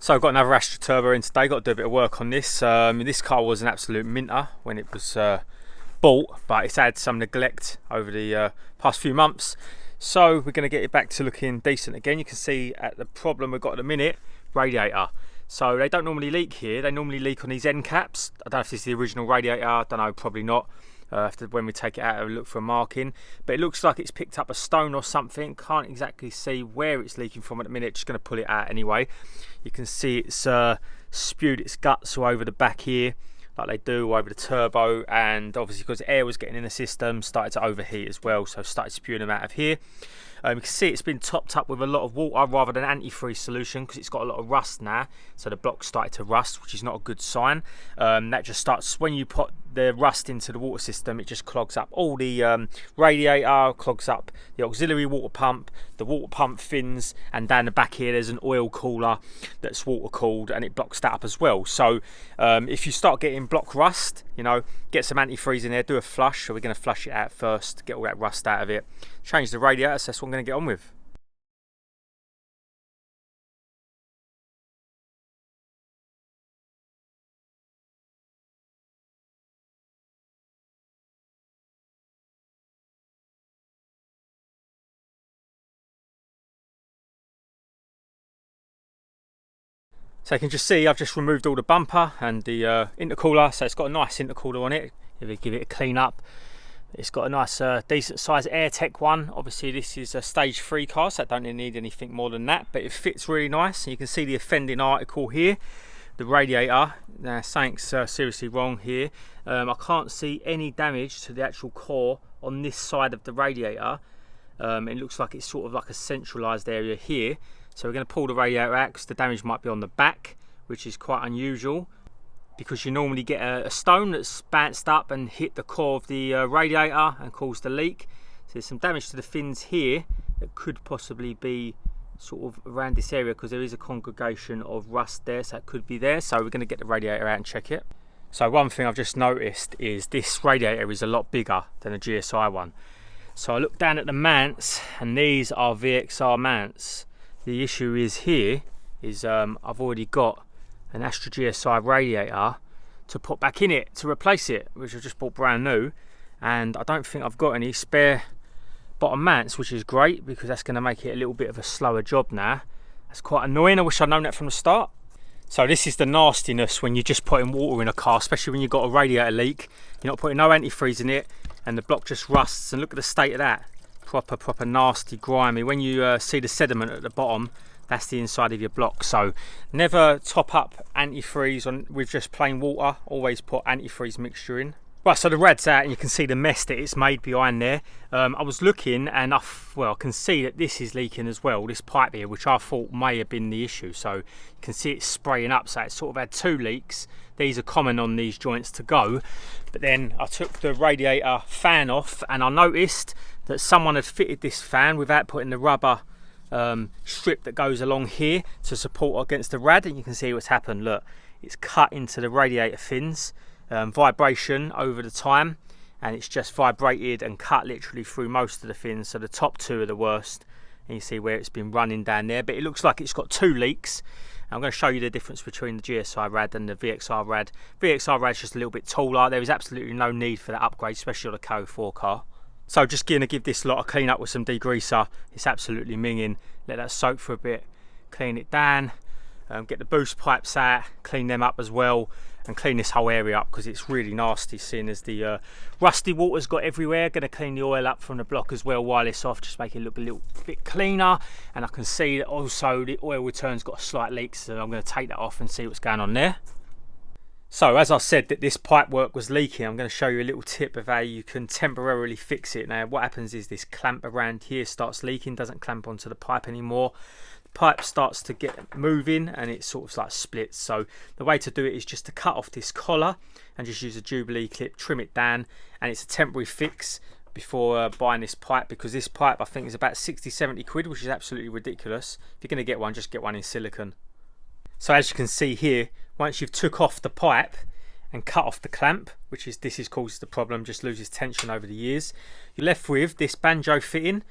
So I've got another Astra Turbo in today. Got to do a bit of work on this. This car was an absolute minter when it was bought, but it's had some neglect over the past few months. So we're going to get it back to looking decent again. You can see at the problem we've got at the minute, radiator. So they don't normally leak here. They normally leak on these end caps. I don't know if this is the original radiator. I don't know, probably not. When we take it out, we'll look for a marking. But it looks like it's picked up a stone or something. Can't exactly see where it's leaking from at the minute. Just going to pull it out anyway. You can see it's spewed its guts all over the back here, like they do all over the turbo. And obviously because air was getting in the system, started to overheat as well. So started spewing them out of here. You can see it's been topped up with a lot of water rather than antifreeze solution because it's got a lot of rust now. So the block started to rust, which is not a good sign. That just starts when you put the rust into the water system. It just clogs up all the radiator, clogs up the auxiliary water pump, the water pump fins, and down the back here there's an oil cooler that's water cooled, and it blocks that up as well. So if you start getting block rust, you know, get some antifreeze in there, do a flush. So we're going to flush it out first, get all that rust out of it, change the radiator. So that's what I'm going to get on with. So you can just see I've just removed all the bumper and the intercooler. So it's got a nice intercooler on it. If we give it a clean up, it's got a nice decent size AirTech one. Obviously this is a stage 3 car, so I don't need anything more than that, but it fits really nice. And you can see the offending article here, the radiator. Now something's seriously wrong here. I can't see any damage to the actual core on this side of the radiator. It looks like it's sort of like a centralized area here. So we're going to pull the radiator out because the damage might be on the back, which is quite unusual because you normally get a stone that's bounced up and hit the core of the radiator and caused the leak. So there's some damage to the fins here that could possibly be sort of around this area because there is a congregation of rust there, so it could be there. So we're going to get the radiator out and check it. So one thing I've just noticed is this radiator is a lot bigger than a GSI one. So I look down at the mounts and these are VXR mounts. The issue is here is I've already got an Astra GSI radiator to put back in it to replace it, which I've just bought brand new, and I don't think I've got any spare bottom mounts, which is great because that's going to make it a little bit of a slower job now. That's quite annoying. I wish I'd known that from the start. So this is the nastiness when you're just putting water in a car, especially when you've got a radiator leak. You're not putting no antifreeze in it and the block just rusts, and look at the state of that. Proper nasty, grimy. When you see the sediment at the bottom, that's the inside of your block. So never top up antifreeze with just plain water. Always put antifreeze mixture in. Right, so the rad's out and you can see the mess that it's made behind there. I was looking and I can see that this is leaking as well, this pipe here, which I thought may have been the issue. So you can see it spraying up, so it sort of had 2 leaks. These are common on these joints to go. But then I took the radiator fan off and I noticed that someone had fitted this fan without putting the rubber strip that goes along here to support against the rad, and you can see what's happened. Look, it's cut into the radiator fins, vibration over the time, and it's just vibrated and cut literally through most of the fins. So the top 2 are the worst, and you see where it's been running down there, but it looks like it's got 2 leaks. I'm going to show you the difference between the GSI rad and the VXR rad. VXR rad's just a little bit taller. There is absolutely no need for that upgrade, especially on a KO4 car. So just going to give this lot a clean up with some degreaser. It's absolutely minging. Let that soak for a bit, clean it down, get the boost pipes out, clean them up as well, and clean this whole area up because it's really nasty, seeing as the rusty water's got everywhere. Going to clean the oil up from the block as well, while it's off, just make it look a little bit cleaner. And I can see that also the oil return's got a slight leak, so I'm going to take that off and see what's going on there. So as I said that this pipe work was leaking, I'm going to show you a little tip of how you can temporarily fix it. Now what happens is this clamp around here starts leaking, doesn't clamp onto the pipe anymore. The pipe starts to get moving and it sort of like splits. So the way to do it is just to cut off this collar and just use a Jubilee clip, trim it down, and it's a temporary fix before buying this pipe, because this pipe I think is about 60-70 quid, which is absolutely ridiculous. If you're going to get one, just get one in silicone. So as you can see here, once you've took off the pipe and cut off the clamp, this causes the problem, just loses tension over the years, you're left with this banjo fitting,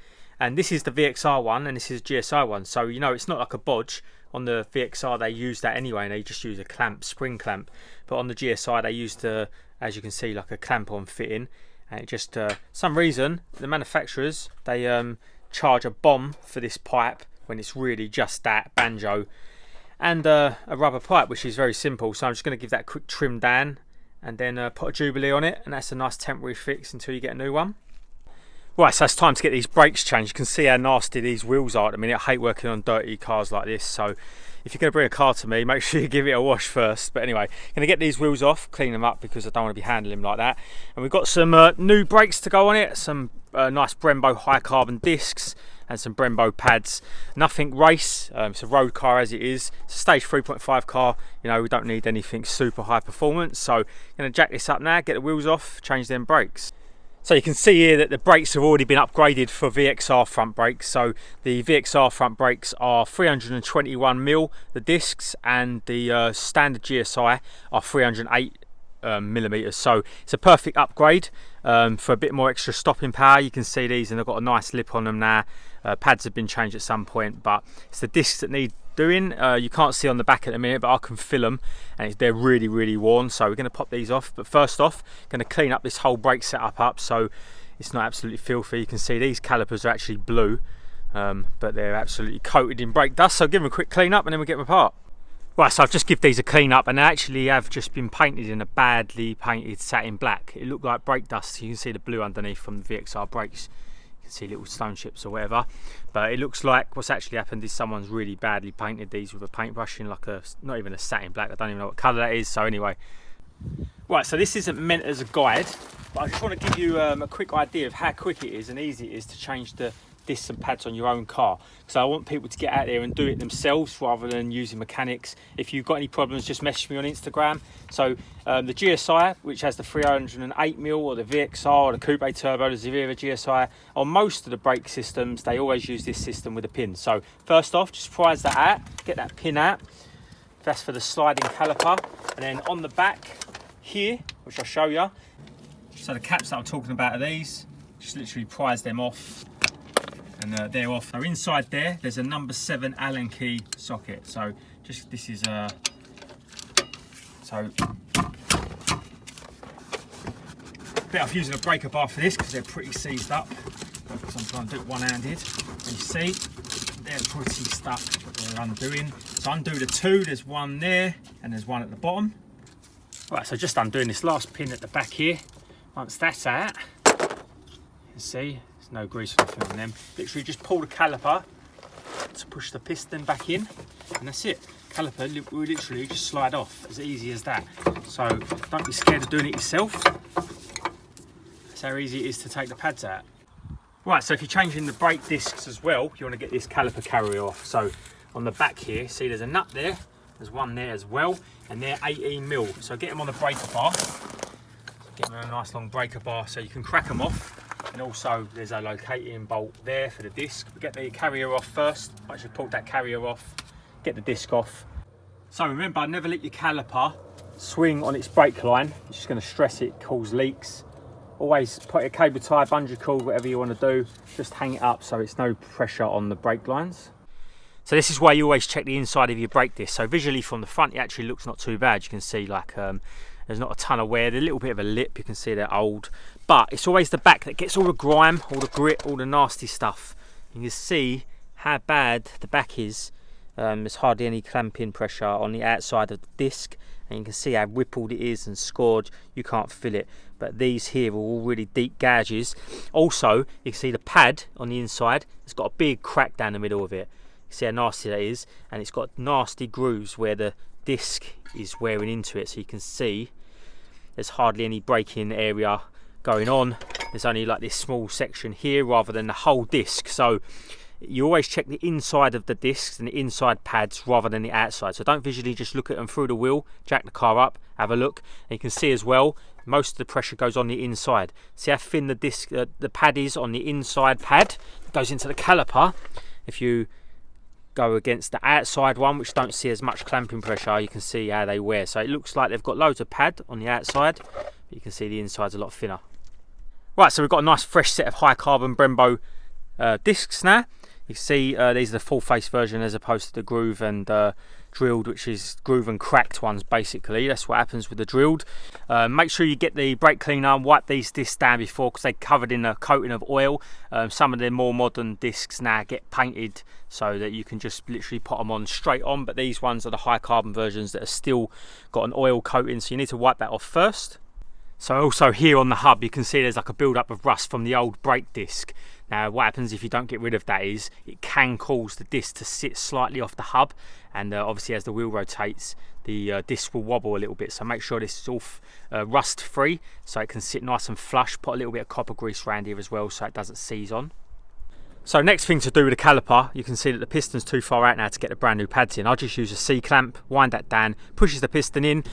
And this is the VXR one, and this is GSI one. So you know, it's not like a bodge. On the VXR they use that anyway, and they just use a clamp, spring clamp. But on the GSI they used, as you can see, like a clamp-on fitting. And it just, some reason, the manufacturers, they charge a bomb for this pipe when it's really just that, banjo. And a rubber pipe, which is very simple. So I'm just going to give that a quick trim down, and then put a Jubilee on it, and that's a nice temporary fix until you get a new one. Right, so it's time to get these brakes changed. You can see how nasty these wheels are at the minute. I hate working on dirty cars like this, so if you're going to bring a car to me, make sure you give it a wash first. But anyway, going to get these wheels off, clean them up, because I don't want to be handling them like that. And we've got some new brakes to go on it, some nice Brembo high carbon discs, and some Brembo pads. Nothing race, it's a road car as it is. It's a stage 3.5 car, you know, we don't need anything super high performance. So going to jack this up now, get the wheels off, change them brakes. So you can see here that the brakes have already been upgraded for VXR front brakes. So the VXR front brakes are 321mm, the discs, and the standard GSI are 308mm. So it's a perfect upgrade for a bit more extra stopping power. You can see these, and they've got a nice lip on them now. Pads have been changed at some point, but it's the discs that need doing. You can't see on the back at the minute, but I can feel them, and they're really worn. So we're going to pop these off, but first off, going to clean up this whole brake setup up so it's not absolutely filthy. You can see these calipers are actually blue, but they're absolutely coated in brake dust. So give them a quick clean up, and then we'll get them apart. Right, so I've just give these a clean up, and they actually have just been painted in a badly painted satin black. It looked like brake dust. You can see the blue underneath from the VXR brakes. You can see little stone chips or whatever, but it looks like what's actually happened is someone's really badly painted these with a paintbrush in like a, not even a satin black, I don't even know what colour that is. So anyway, right, so this isn't meant as a guide, but I just want to give you a quick idea of how quick it is and easy it is to change the discs and pads on your own car. So I want people to get out there and do it themselves rather than using mechanics. If you've got any problems, just message me on Instagram. So the GSI, which has the 308mm, or the VXR, or the Coupe Turbo, the Zavira GSI, on most of the brake systems they always use this system with a pin. So first off, just prise that out, get that pin out. That's for the sliding caliper. And then on the back here, which I'll show you, so the caps that I'm talking about are these. Just literally prise them off, and they're off. So inside there, there's a number 7 Allen key socket. So just, this is so bit off using a breaker bar for this because they're pretty seized up. So I'm trying to do it one-handed. And you see, they're pretty stuck, but they're undoing. So undo the 2, there's one there, and there's one at the bottom. Right, so just undoing this last pin at the back here. Once that's out, you can see, no grease or anything on them. Literally just pull the caliper to push the piston back in, and that's it. Caliper will literally just slide off, as easy as that. So don't be scared of doing it yourself. That's how easy it is to take the pads out. Right, so if you're changing the brake discs as well, you want to get this caliper carrier off. So on the back here, see there's a nut there, there's one there as well, and they're 18mm. So get them on the breaker bar. Get them on a nice long breaker bar so you can crack them off. And also there's a locating bolt there for the disc. But get the carrier off first. I should pull that carrier off, get the disc off. So remember, never let your caliper swing on its brake line. It's just going to stress it, cause leaks. Always put a cable tie, bungee cord, whatever you want to do. Just hang it up so it's no pressure on the brake lines. So this is why you always check the inside of your brake disc. So visually from the front, it actually looks not too bad. You can see like there's not a ton of wear. There's a little bit of a lip. You can see they're old. But it's always the back that gets all the grime, all the grit, all the nasty stuff. You can see how bad the back is. There's hardly any clamping pressure on the outside of the disc. And you can see how rippled it is and scored. You can't feel it. But these here are all really deep gouges. Also, you can see the pad on the inside. It's got a big crack down the middle of it. You see how nasty that is. And it's got nasty grooves where the disc is wearing into it. So you can see there's hardly any braking area going on. There's only like this small section here rather than the whole disc. So you always check the inside of the discs and the inside pads rather than the outside. So don't visually just look at them through the wheel. Jack the car up, have a look, and you can see as well most of the pressure goes on the inside. See how thin the disc, the pad is on the inside pad. It goes into the caliper. If you go against the outside one, which don't see as much clamping pressure, you can see how they wear. So it looks like they've got loads of pad on the outside, but you can see the inside's a lot thinner. Right, so we've got a nice fresh set of high carbon Brembo discs now. You can see these are the full face version as opposed to the groove and drilled, which is groove and cracked ones. Basically that's what happens with the drilled. Make sure you get the brake cleaner and wipe these discs down before, because they're covered in a coating of oil. Some of the more modern discs now get painted so that you can just literally put them on straight on, but these ones are the high carbon versions that are still got an oil coating, so you need to wipe that off first. So also here on the hub you can see there's like a build up of rust from the old brake disc. Now what happens if you don't get rid of that is it can cause the disc to sit slightly off the hub, and obviously as the wheel rotates the disc will wobble a little bit, so make sure this is all rust free so it can sit nice and flush. Put a little bit of copper grease around here as well so it doesn't seize on. So next thing to do with the caliper, you can see that the piston's too far out now to get the brand new pads in. I'll just use a C-clamp, wind that down, pushes the piston in.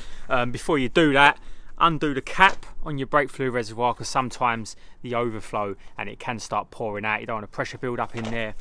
Before you do that, undo the cap on your brake fluid reservoir, because sometimes the overflow and it can start pouring out. You don't want a pressure build up in there.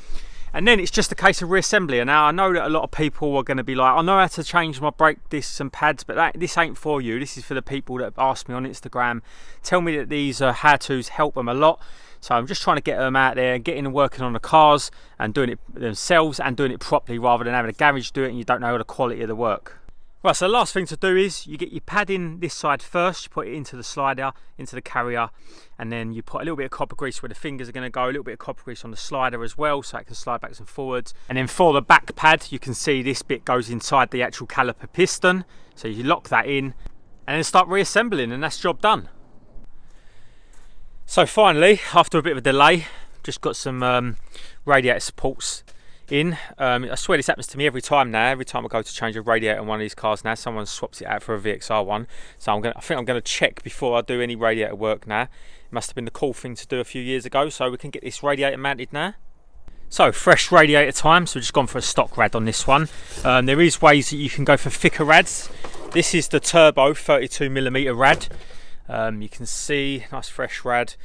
And then it's just a case of reassembly. And now I know that a lot of people are going to be like, I know how to change my brake discs and pads, but this ain't for you. This is for the people that ask me on Instagram, tell me that these how-tos help them a lot. So I'm just trying to get them out there and getting them working on the cars and doing it themselves and doing it properly, rather than having a garage do it and you don't know the quality of the work. Right, so the last thing to do is you get your pad in this side first, you put it into the slider, into the carrier, and then you put a little bit of copper grease where the fingers are going to go, a little bit of copper grease on the slider as well so it can slide backwards and forwards. And then for the back pad, you can see this bit goes inside the actual caliper piston, so you lock that in and then start reassembling, and that's job done. So finally, after a bit of a delay, just got some radiator supports in. I swear this happens to me every time now. Every time I go to change a radiator on one of these cars now, someone swaps it out for a VXR one. So I think I'm going to check before I do any radiator work now. It must have been the cool thing to do a few years ago, so we can get this radiator mounted now. So fresh radiator time, so we've just gone for a stock rad on this one. There is ways that you can go for thicker rads. This is the turbo 32mm rad. You can see, nice fresh rad.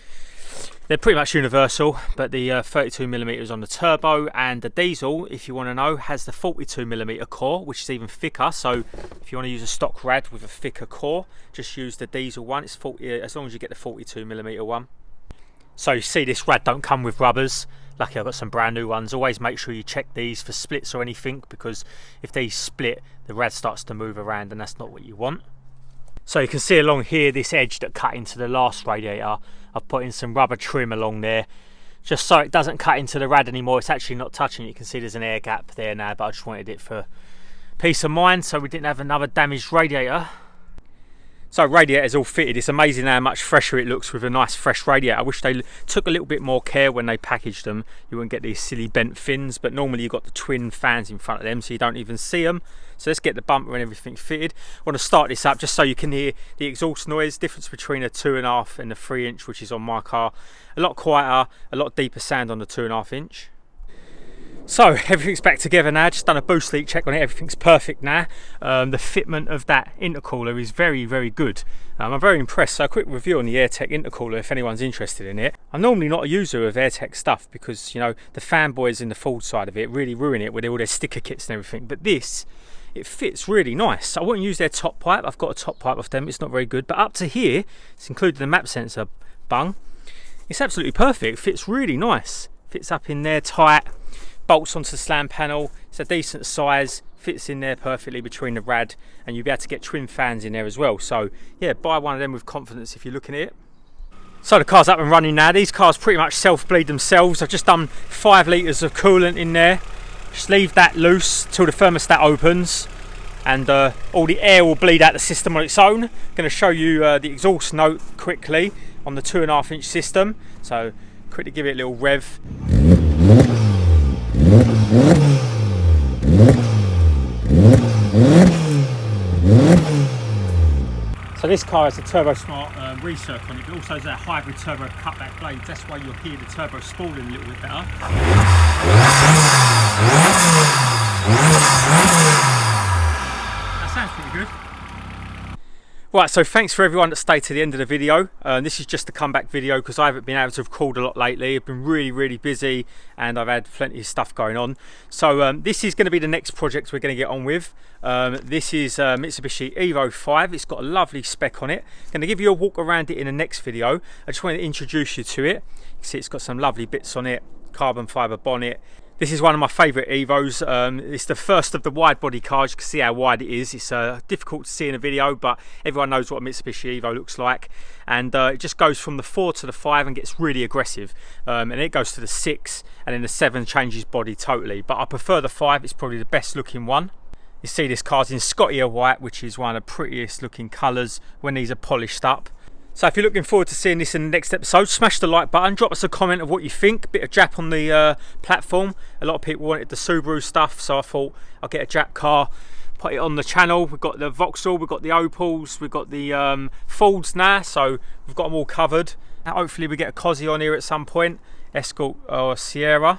They're pretty much universal, but the 32mm is on the turbo, and the diesel, if you want to know, has the 42mm core, which is even thicker. So if you want to use a stock rad with a thicker core, just use the diesel one. It's 40, as long as you get the 42mm one. So you see this rad don't come with rubbers. Lucky I've got some brand new ones. Always make sure you check these for splits or anything, because if these split, the rad starts to move around and that's not what you want. So you can see along here this edge that cut into the last radiator, I've put in some rubber trim along there just so it doesn't cut into the rad anymore. It's actually not touching it. You can see there's an air gap there now, but I just wanted it for peace of mind so we didn't have another damaged radiator. So radiator's all fitted. It's amazing how much fresher it looks with a nice fresh radiator. I wish they took a little bit more care when they packaged them. You wouldn't get these silly bent fins, but normally you've got the twin fans in front of them so you don't even see them. So let's get the bumper and everything fitted. I want to start this up just so you can hear the exhaust noise, difference between a 2.5 and the 3-inch, which is on my car. A lot quieter, a lot deeper sound on the 2.5-inch. So everything's back together now. Just done a boost leak check on it. Everything's perfect now. The fitment of that intercooler is very, very good. I'm very impressed. So a quick review on the AirTech intercooler if anyone's interested in it. I'm normally not a user of AirTech stuff because, you know, the fanboys in the Ford side of it really ruin it with all their sticker kits and everything. But this, it fits really nice. I wouldn't use their top pipe. I've got a top pipe off them. It's not very good. But up to here, it's included the map sensor bung. It's absolutely perfect. It fits really nice. Fits up in there tight. Bolts onto the slam panel. It's a decent size, fits in there perfectly between the rad, and you'll be able to get twin fans in there as well. So yeah, buy one of them with confidence if you're looking at it. So the car's up and running now. These cars pretty much self-bleed themselves. I've just done 5 litres of coolant in there. Just leave that loose till the thermostat opens, and all the air will bleed out the system on its own. I'm going to show you the exhaust note quickly on the 2.5-inch system. So quickly give it a little rev. So this car has a Turbo Smart recirc on it, but also has a hybrid turbo cutback blade. That's why you'll hear the turbo spooling a little bit better. That sounds pretty good. Right, so thanks for everyone that stayed to the end of the video. This is just a comeback video because I haven't been able to record a lot lately. I've been really busy and I've had plenty of stuff going on. So this is going to be the next project we're going to get on with. This is Mitsubishi Evo 5. It's got a lovely spec on it. I'm going to give you a walk around it in the next video. I just wanted to introduce you to it. You can see it's got some lovely bits on it. carbon fibre bonnet. This is one of my favourite Evos. It's the first of the wide body cars. You can see how wide it is. It's difficult to see in a video, but everyone knows what a Mitsubishi Evo looks like. And it just goes from the 4 to the 5 and gets really aggressive. And it goes to the 6, and then the 7 changes body totally. But I prefer the 5. It's probably the best looking one. You see this car's in Scotia white, which is one of the prettiest looking colours when these are polished up. So if you're looking forward to seeing this in the next episode, smash the like button, drop us a comment of what you think. Bit of Jap on the platform. A lot of people wanted the Subaru stuff, so I thought I'll get a Jap car, put it on the channel. We've got the Vauxhall, we've got the Opels, we've got the Fords now, so we've got them all covered. Hopefully we get a Cosy on here at some point, Escort or Sierra.